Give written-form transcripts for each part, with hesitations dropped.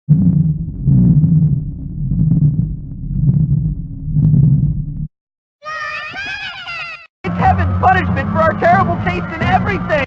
It's heaven's punishment for our terrible taste in everything!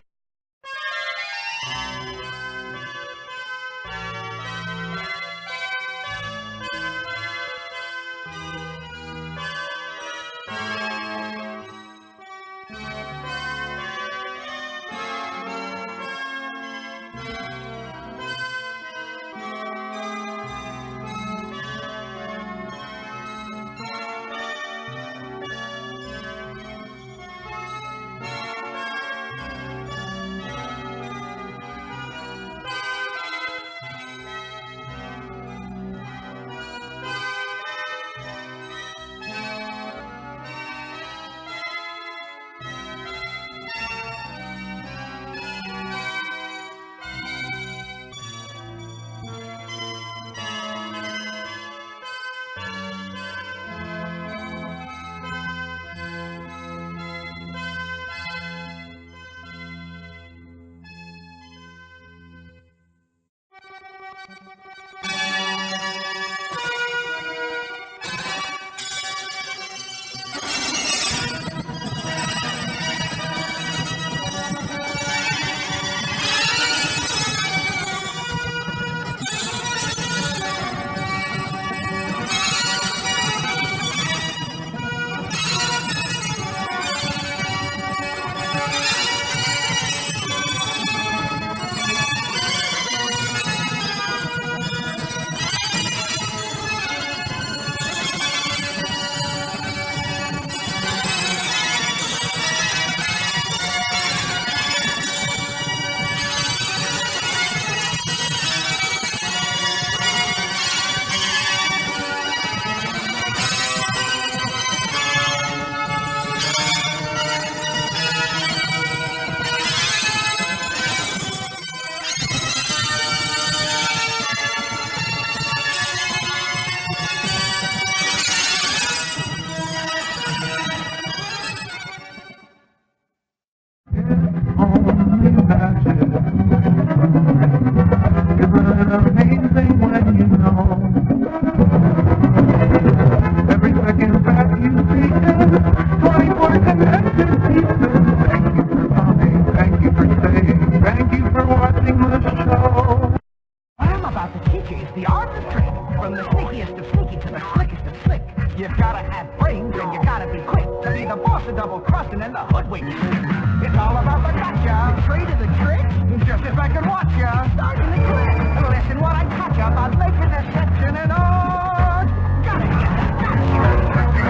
You gotta have brains and you gotta be quick to be the boss of double crossing and the hoodwink. It's all about the gotcha. Straight to the trick. Just if I can watch ya. Starting to click. Listen what I catch up. I'll make a deception and all. Gotta get that gotcha.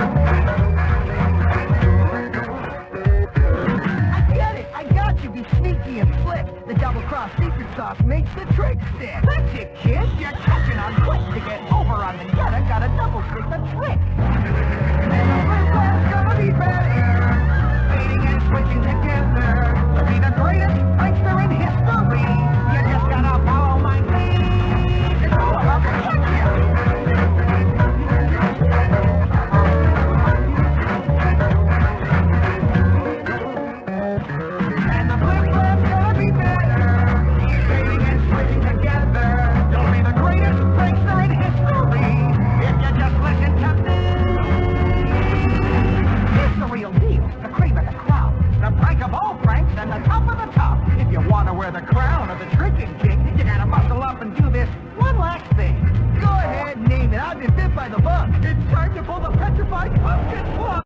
I get it. I got you. Be sneaky and slick. The double cross secret sauce makes the trick stick. That's it, kid. You're catching on quick to get over on the gutter. Gotta double click the trick. And the first one's gonna be better. Fading and switching together. To be the greatest prankster in history. You just gotta follow my lead. It's all about the and the flip flap's gonna be better. Fading and switching together. You'll be the greatest prankster in history. If you just listen to me. Here's the real deal. The cream of the crop. The prank of all pranks and the top of the top. If you want to wear the crown of the tricking king, you gotta muscle up and do this one last thing. Go ahead, name it. I've been bit by the bug. It's time to pull the petrified pumpkin plug.